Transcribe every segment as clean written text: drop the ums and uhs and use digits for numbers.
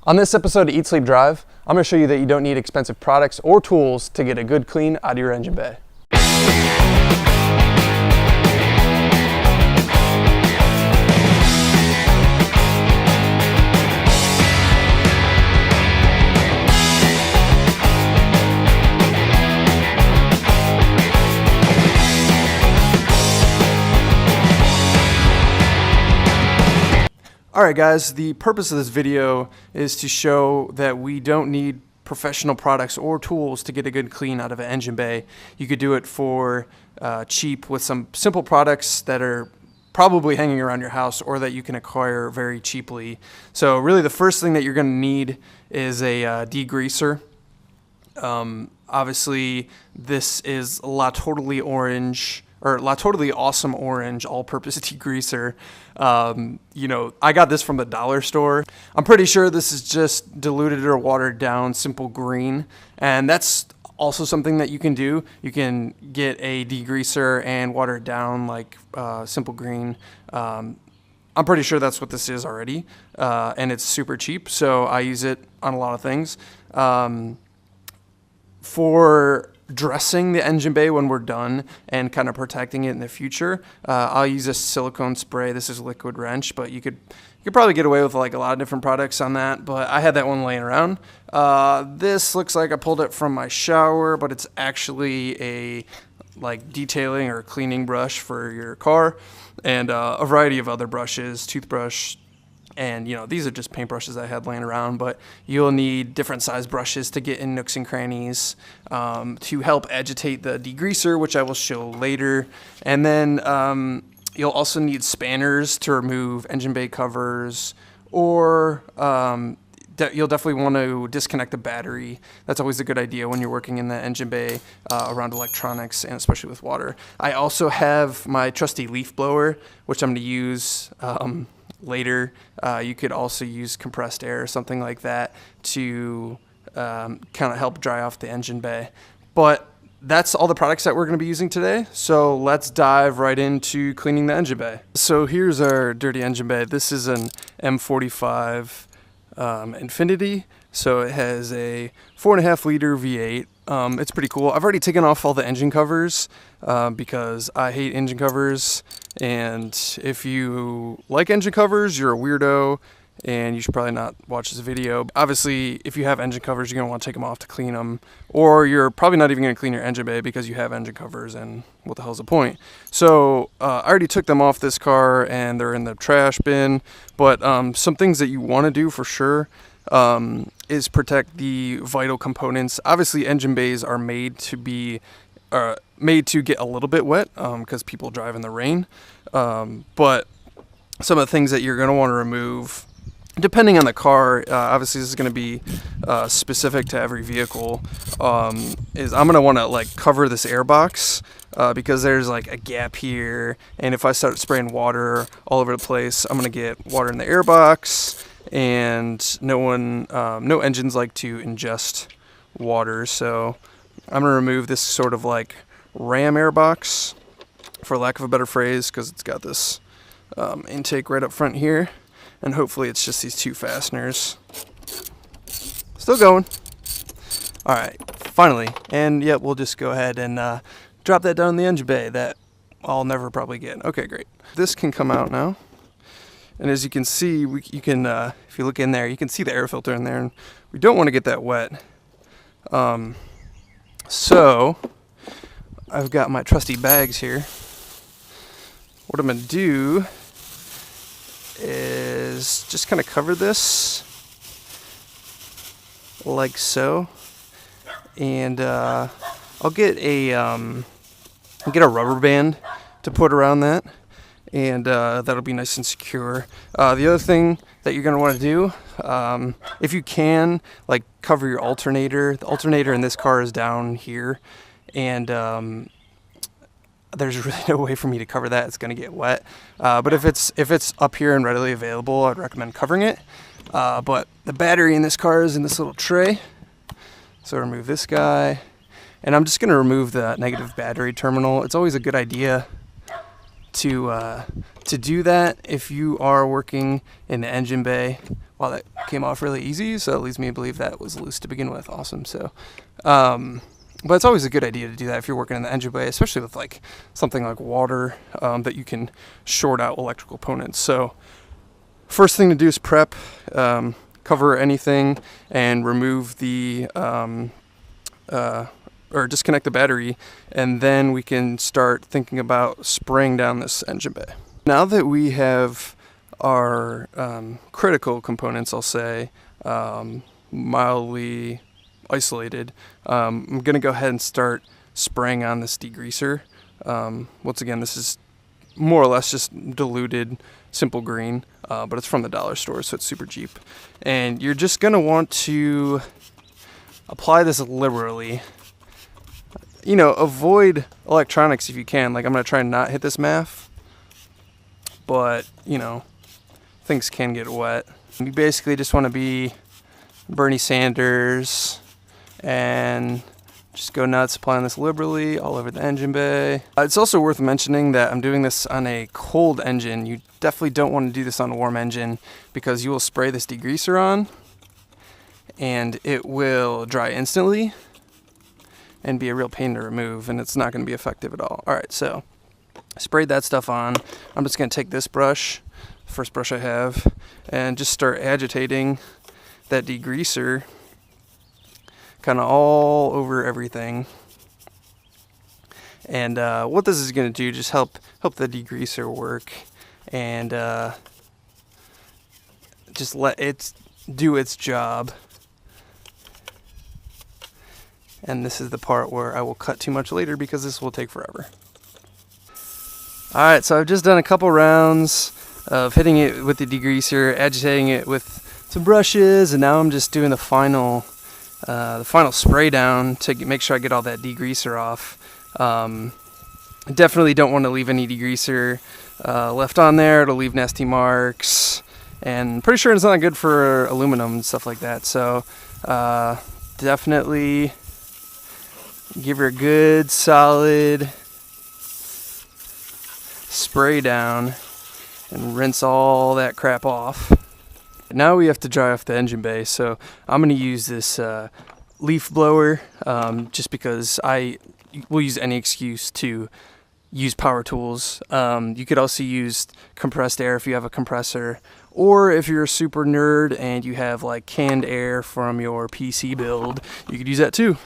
On this episode of Eat Sleep Drive, I'm going to show you that you don't need expensive products or tools to get a good clean out of your engine bay. Alright guys, the purpose of this video is to show that we don't need professional products or tools to get a good clean out of an engine bay. You could do it for cheap with some simple products that are probably hanging around your house or that you can acquire very cheaply. So really the first thing that you're going to need is a degreaser. Obviously this is La Totally Orange, or La Totally Awesome Orange all-purpose degreaser. You know, I got this from the dollar store. I'm pretty sure this is just diluted or watered down simple green, and that's also something that you can do. You can get a degreaser and water it down like simple green. I'm pretty sure that's what this is already, and it's super cheap, so I use it on a lot of things. For dressing the engine bay when we're done and kind of protecting it in the future, I'll use a silicone spray. This is Liquid Wrench, but you could probably get away with like a lot of different products on that, but I had that one laying around. This looks like I pulled it from my shower, but it's actually a like detailing or cleaning brush for your car, and a variety of other brushes, toothbrush. And, you know, these are just paintbrushes I had laying around, but you'll need different size brushes to get in nooks and crannies to help agitate the degreaser, which I will show later. And then you'll also need spanners to remove engine bay covers, or you'll definitely want to disconnect the battery. That's always a good idea when you're working in the engine bay around electronics, and especially with water. I also have my trusty leaf blower, which I'm going to use later. You could also use compressed air or something like that to kind of help dry off the engine bay. But that's all the products that we're going to be using today. So let's dive right into cleaning the engine bay. So here's our dirty engine bay. This is an M45 Infinity. So it has a 4.5 liter V8. It's pretty cool. I've already taken off all the engine covers because I hate engine covers, and if you like engine covers, you're a weirdo and you should probably not watch this video. Obviously, if you have engine covers, you're going to want to take them off to clean them, or you're probably not even going to clean your engine bay because you have engine covers, and what the hell's the point? So I already took them off this car and they're in the trash bin, but some things that you want to do for sure is protect the vital components. Obviously, engine bays are made to be made to get a little bit wet because people drive in the rain. But some of the things that you're going to want to remove, depending on the car, obviously this is going to be specific to every vehicle, is I'm going to want to like cover this air box because there's like a gap here, and if I start spraying water all over the place, I'm going to get water in the air box. And no engines like to ingest water, so I'm going to remove this sort of like ram air box, for lack of a better phrase, because it's got this intake right up front here, and hopefully it's just these two fasteners. Still going. Alright, finally, and yeah, we'll just go ahead and drop that down in the engine bay that I'll never probably get. Okay, great. This can come out now. And as you can see, you can, if you look in there, you can see the air filter in there, and we don't want to get that wet. So I've got my trusty bags here. What I'm going to do is just kind of cover this like so, and I'll get a rubber band to put around that. And that'll be nice and secure. The other thing that you're going to want to do, if you can, like cover your alternator. The alternator in this car is down here, and there's really no way for me to cover that. It's going to get wet. But if it's up here and readily available, I'd recommend covering it. But the battery in this car is in this little tray. So remove this guy. And I'm just going to remove the negative battery terminal. It's always a good idea to do that if you are working in the engine bay. Wow, that came off really easy, so it leads me to believe that was loose to begin with. Awesome. So, but it's always a good idea to do that if you're working in the engine bay, especially with like something like water that you can short out electrical components. So first thing to do is prep, cover anything, and remove the or disconnect the battery, and then we can start thinking about spraying down this engine bay. Now that we have our critical components, I'll say, mildly isolated, I'm going to go ahead and start spraying on this degreaser. Once again, this is more or less just diluted simple green, but it's from the dollar store, so it's super cheap. And you're just going to want to apply this liberally. You know, avoid electronics if you can. Like, I'm going to try and not hit this MAF, but, you know, things can get wet. You basically just want to be Bernie Sanders and just go nuts applying this liberally all over the engine bay. It's also worth mentioning that I'm doing this on a cold engine. You definitely don't want to do this on a warm engine because you will spray this degreaser on and it will dry instantly and be a real pain to remove, and it's not going to be effective at all. Alright, so I sprayed that stuff on. I'm just going to take this brush, first brush I have, and just start agitating that degreaser kind of all over everything. And what this is going to do, just help the degreaser work, and just let it do its job. And this is the part where I will cut too much later because this will take forever. Alright, so I've just done a couple rounds of hitting it with the degreaser, agitating it with some brushes, and now I'm just doing the final spray down to make sure I get all that degreaser off. I definitely don't want to leave any degreaser left on there. It'll leave nasty marks, and pretty sure it's not good for aluminum and stuff like that. So definitely give her a good solid spray down and rinse all that crap off. Now we have to dry off the engine bay, so I'm going to use this leaf blower just because I will use any excuse to use power tools. You could also use compressed air if you have a compressor, or if you're a super nerd and you have like canned air from your PC build, you could use that too.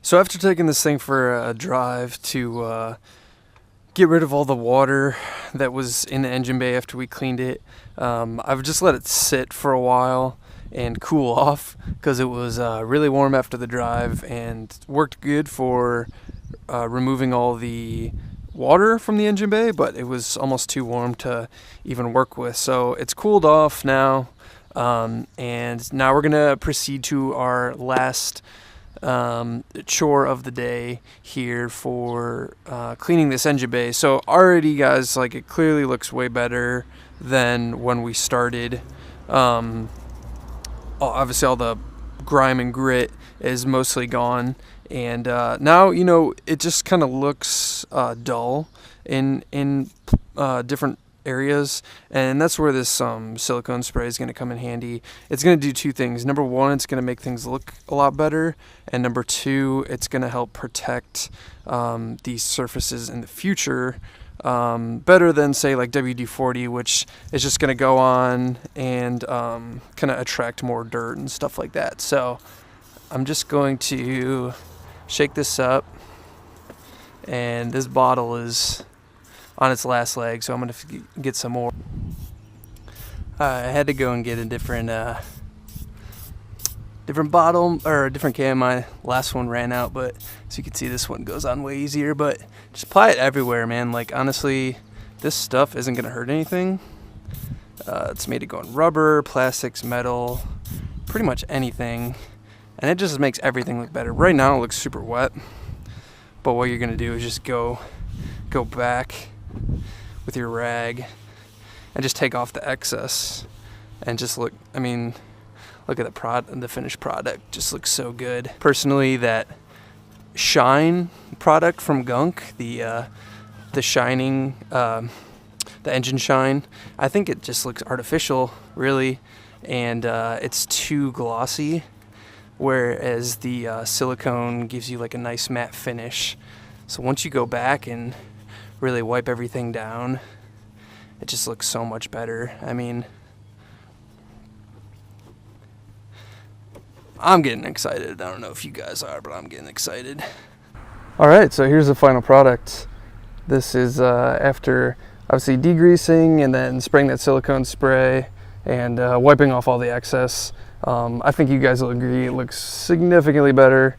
So after taking this thing for a drive to get rid of all the water that was in the engine bay after we cleaned it, I've just let it sit for a while and cool off because it was really warm after the drive and worked good for removing all the water from the engine bay, but it was almost too warm to even work with. So it's cooled off now, and now we're gonna proceed to our last chore of the day here for cleaning this engine bay. So already, guys, like, it clearly looks way better than when we started. Obviously all the grime and grit is mostly gone, and now, you know, it just kind of looks dull in different areas, and that's where this silicone spray is going to come in handy. It's going to do two things. Number one, it's going to make things look a lot better, and number two, it's going to help protect these surfaces in the future better than, say, like WD-40, which is just going to go on and kind of attract more dirt and stuff like that. So I'm just going to shake this up, and this bottle is on its last leg, so I'm going to get some more. I had to go and get a different bottle, or a different can. My last one ran out, but as you can see, this one goes on way easier. But just apply it everywhere, man. Like, honestly, this stuff isn't going to hurt anything. It's made to go in rubber, plastics, metal, pretty much anything, and it just makes everything look better. Right now it looks super wet, but what you're going to do is just go go back with your rag and just take off the excess and just look, I mean, look at the finished product. Just looks so good. Personally, that shine product from Gunk, the shining, the engine shine, I think it just looks artificial, really, and it's too glossy, whereas the silicone gives you like a nice matte finish. So once you go back and really wipe everything down, it just looks so much better. I mean, I'm getting excited. I don't know if you guys are, but I'm getting excited. All right, so here's the final product. This is after obviously degreasing and then spraying that silicone spray and wiping off all the excess. I think you guys will agree it looks significantly better.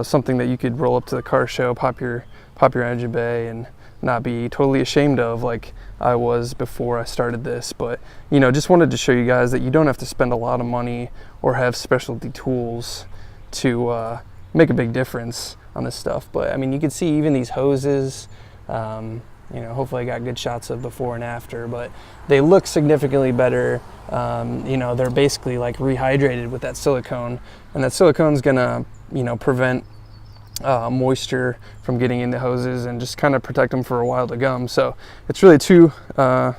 Something that you could roll up to the car show, pop your engine bay, and not be totally ashamed of like I was before I started this. But you know, just wanted to show you guys that you don't have to spend a lot of money or have specialty tools to make a big difference on this stuff. But I mean, you can see even these hoses, you know, hopefully I got good shots of before and after, but they look significantly better. You know, they're basically like rehydrated with that silicone, and that silicone's gonna, you know, prevent moisture from getting in the hoses and just kind of protect them for a while to come. So it's really kind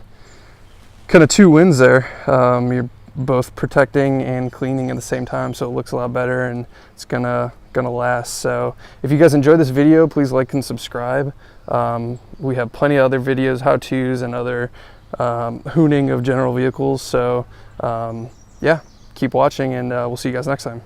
of two wins there. You're both protecting and cleaning at the same time, so it looks a lot better and it's gonna last. So if you guys enjoyed this video, please like and subscribe. We have plenty of other videos, how-tos, and other hooning of general vehicles. So yeah, keep watching, and we'll see you guys next time.